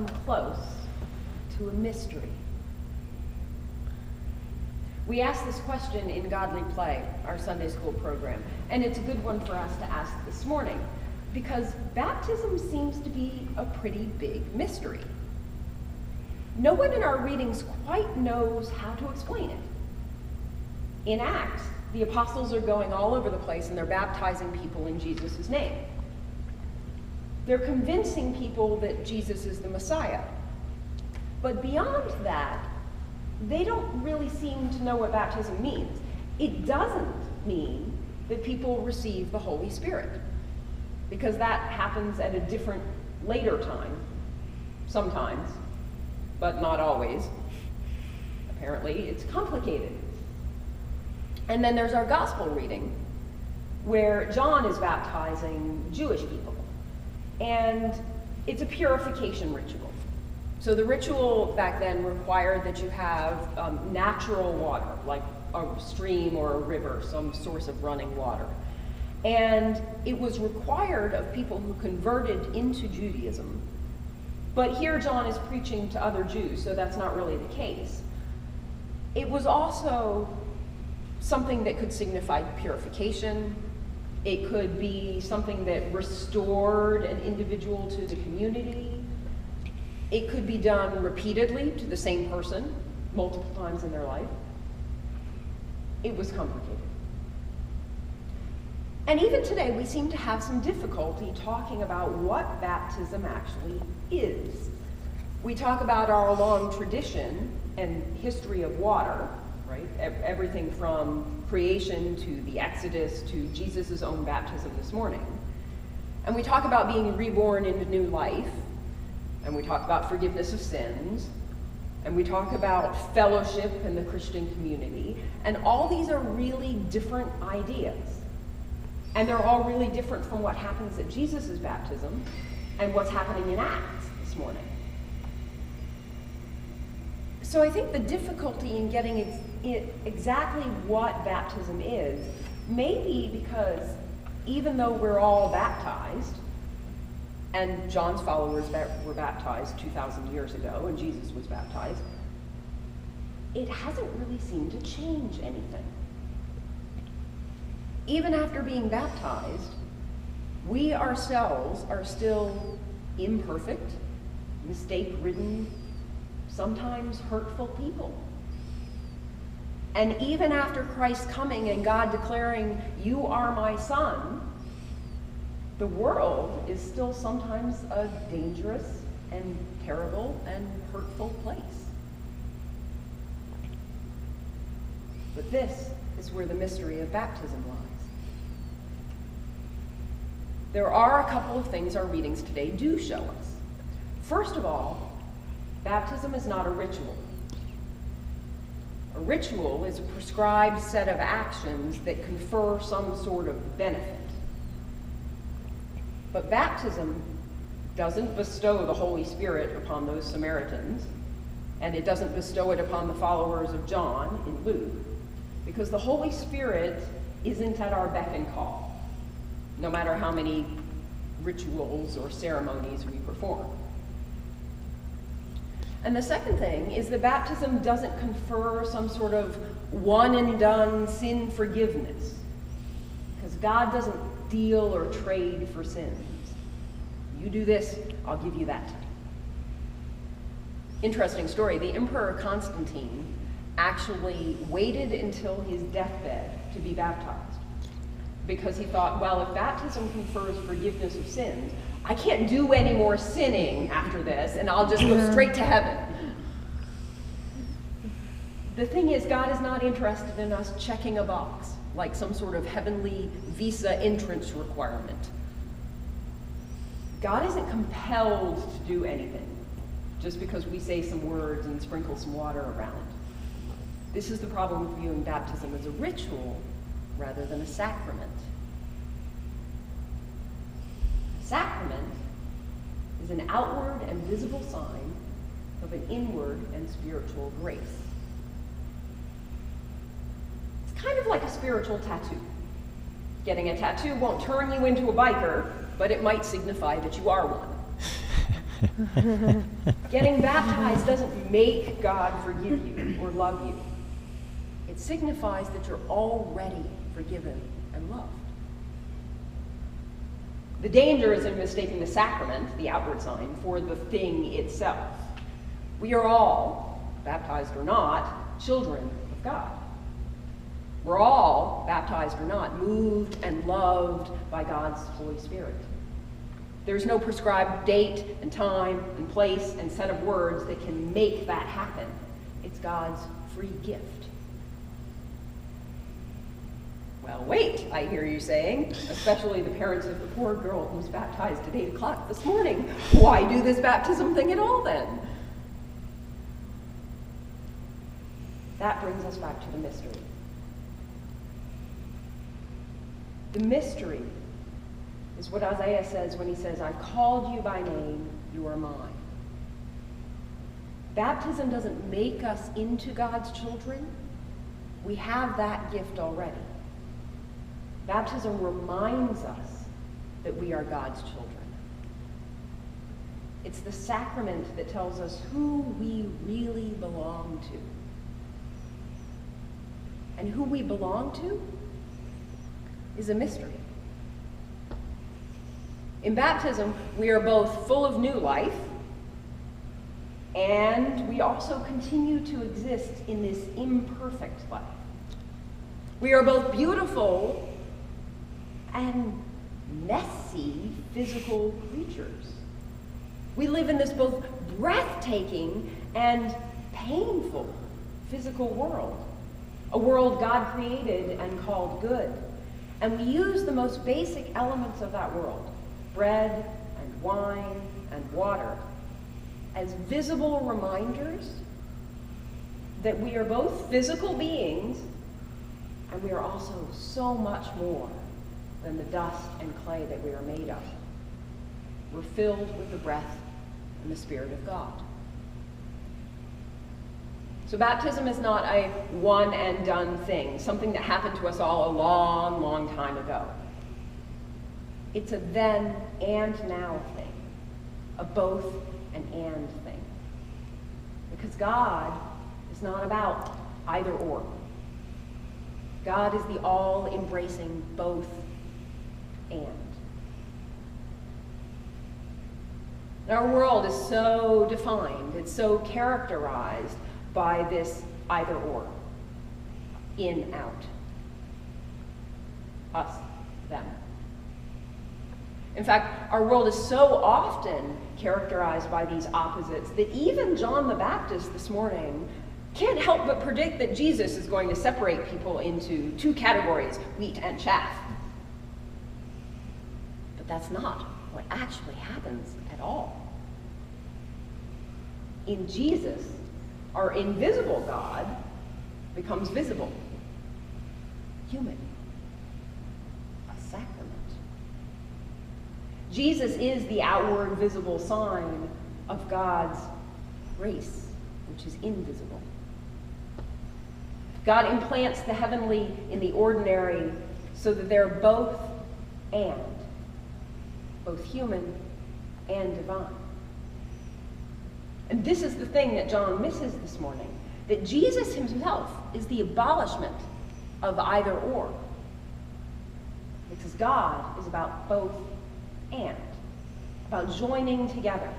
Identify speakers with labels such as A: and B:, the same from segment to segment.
A: come close to a mystery? We asked this question in Godly Play, our Sunday school program, and it's a good one for us to ask this morning, because baptism seems to be a pretty big mystery. No one in our readings quite knows how to explain it. In Acts, the apostles are going all over the place and they're baptizing people in Jesus' name. They're convincing people that Jesus is the Messiah. But beyond that, they don't really seem to know what baptism means. It doesn't mean that people receive the Holy Spirit, because that happens at a different, later time, sometimes, but not always. Apparently, it's complicated. And then there's our gospel reading, where John is baptizing Jewish people. And it's a purification ritual. So the ritual back then required that you have natural water, like a stream or a river, some source of running water. And it was required of people who converted into Judaism. But here John is preaching to other Jews, so that's not really the case. It was also something that could signify purification. It could be something that restored an individual to the community. It could be done repeatedly to the same person, multiple times in their life. It was complicated. And even today, we seem to have some difficulty talking about what baptism actually is. We talk about our long tradition and history of water, right? Everything from creation to the Exodus to Jesus' own baptism this morning. And we talk about being reborn into new life, and we talk about forgiveness of sins, and we talk about fellowship in the Christian community, and all these are really different ideas. And they're all really different from what happens at Jesus' baptism and what's happening in Acts this morning. So I think the difficulty in getting exactly what baptism is may be because even though we're all baptized, and John's followers were baptized 2,000 years ago, and Jesus was baptized, it hasn't really seemed to change anything. Even after being baptized, we ourselves are still imperfect, mistake-ridden, sometimes hurtful people. And even after Christ's coming and God declaring, "You are my son," the world is still sometimes a dangerous and terrible and hurtful place. But this is where the mystery of baptism lies. There are a couple of things our readings today do show us. First of all, baptism is not a ritual. A ritual is a prescribed set of actions that confer some sort of benefit. But baptism doesn't bestow the Holy Spirit upon those Samaritans, and it doesn't bestow it upon the followers of John in Luke, because the Holy Spirit isn't at our beck and call, no matter how many rituals or ceremonies we perform. And the second thing is that baptism doesn't confer some sort of one-and-done sin forgiveness, because God doesn't deal or trade for sins. You do this, I'll give you that. Interesting story. The Emperor Constantine actually waited until his deathbed to be baptized, because he thought, well, if baptism confers forgiveness of sins, I can't do any more sinning after this, and I'll just go straight to heaven. The thing is, God is not interested in us checking a box, like some sort of heavenly visa entrance requirement. God isn't compelled to do anything just because we say some words and sprinkle some water around. This is the problem with viewing baptism as a ritual rather than a sacrament. A sacrament is an outward and visible sign of an inward and spiritual grace. It's kind of like a spiritual tattoo. Getting a tattoo won't turn you into a biker, but it might signify that you are one. Getting baptized doesn't make God forgive you or love you. It signifies that you're already forgiven and loved. The danger is in mistaking the sacrament, the outward sign, for the thing itself. We are all, baptized or not, children of God. We're all, baptized or not, moved and loved by God's Holy Spirit. There's no prescribed date and time and place and set of words that can make that happen. It's God's free gift. Well, wait, I hear you saying, especially the parents of the poor girl who was baptized at 8 o'clock this morning. Why do this baptism thing at all then? That brings us back to the mystery. The mystery is what Isaiah says when he says, I've called you by name, you are mine. Baptism doesn't make us into God's children. We have that gift already. Baptism reminds us that we are God's children. It's the sacrament that tells us who we really belong to. And who we belong to is a mystery. In baptism, we are both full of new life, and we also continue to exist in this imperfect life. We are both beautiful and messy physical creatures. We live in this both breathtaking and painful physical world, a world God created and called good. And we use the most basic elements of that world, bread and wine and water, as visible reminders that we are both physical beings and we are also so much more than the dust and clay that we are made of. We're filled with the breath and the Spirit of God. So baptism is not a one and done thing, something that happened to us all a long, long time ago. It's a then and now thing, a both and thing. Because God is not about either or. God is the all-embracing both and. Our world is so defined, it's so characterized by this either or, in, out, us, them. In fact, our world is so often characterized by these opposites that even John the Baptist this morning can't help but predict that Jesus is going to separate people into two categories, wheat and chaff. But that's not what actually happens at all. In Jesus, our invisible God becomes visible, human, a sacrament. Jesus is the outward visible sign of God's grace, which is invisible. God implants the heavenly in the ordinary so that they're both human and divine. And this is the thing that John misses this morning, that Jesus himself is the abolishment of either or. Because God is about both and, about joining together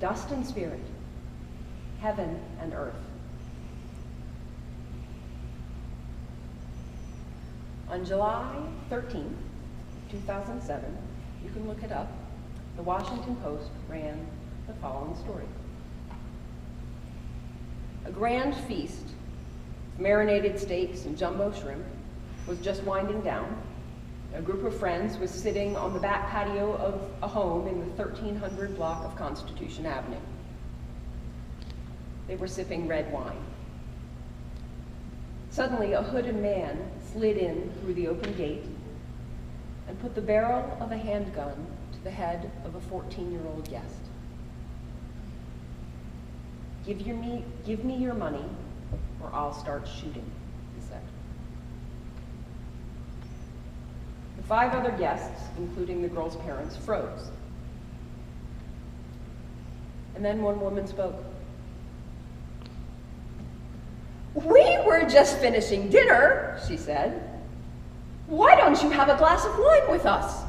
A: dust and spirit, heaven and earth. On July 13th, 2007, you can look it up, the Washington Post ran the following story. A grand feast of marinated steaks and jumbo shrimp was just winding down. A group of friends was sitting on the back patio of a home in the 1300 block of Constitution Avenue. They were sipping red wine. Suddenly, a hooded man slid in through the open gate and put the barrel of a handgun to the head of a 14-year-old guest. Give me your money, or I'll start shooting, he said. The 5 other guests, including the girl's parents, froze. And then one woman spoke. "We were just finishing dinner," she said. "Why don't you have a glass of wine with us?"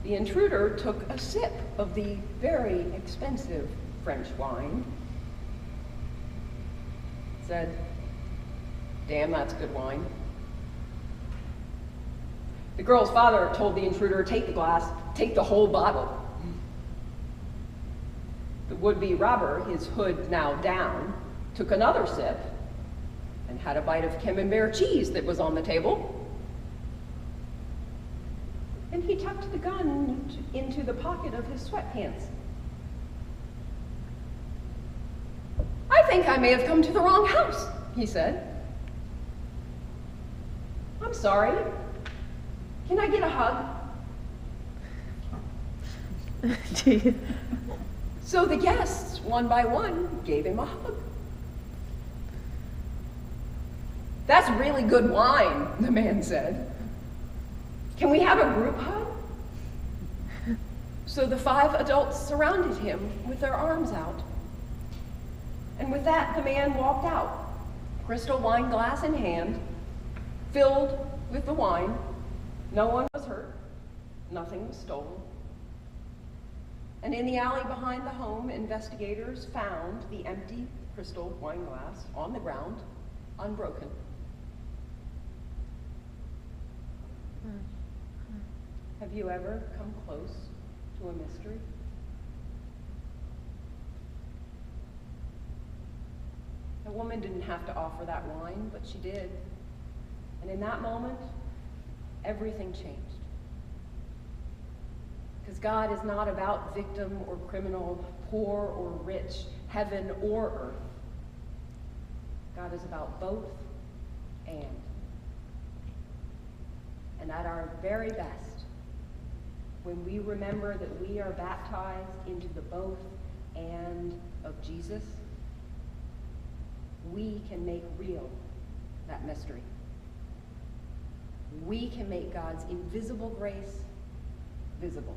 A: The intruder took a sip of the very expensive French wine, said, "Damn, that's good wine." The girl's father told the intruder, "Take the glass, take the whole bottle." The would-be robber, his hood now down, took another sip and had a bite of camembert cheese that was on the table. And he tucked the gun into the pocket of his sweatpants. "I think I may have come to the wrong house," he said. "I'm sorry. Can I get a hug?" So the guests, one by one, gave him a hug. "That's really good wine," the man said. "Can we have a group hug?" So the 5 adults surrounded him with their arms out. And with that, the man walked out, crystal wine glass in hand, filled with the wine. No one was hurt. Nothing was stolen. And in the alley behind the home, investigators found the empty crystal wine glass on the ground, unbroken. Have you ever come close to a mystery? The woman didn't have to offer that wine, but she did. And in that moment, everything changed. Because God is not about victim or criminal, poor or rich, heaven or earth. God is about both and. And at our very best, when we remember that we are baptized into the both and of Jesus, we can make real that mystery. We can make God's invisible grace visible.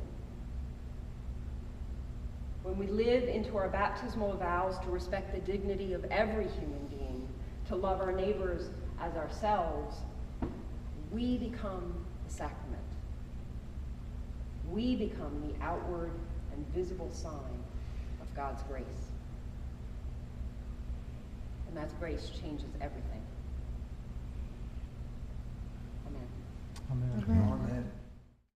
A: When we live into our baptismal vows to respect the dignity of every human being, to love our neighbors as ourselves, we become the sacrament. We become the outward and visible sign of God's grace. And that grace changes everything.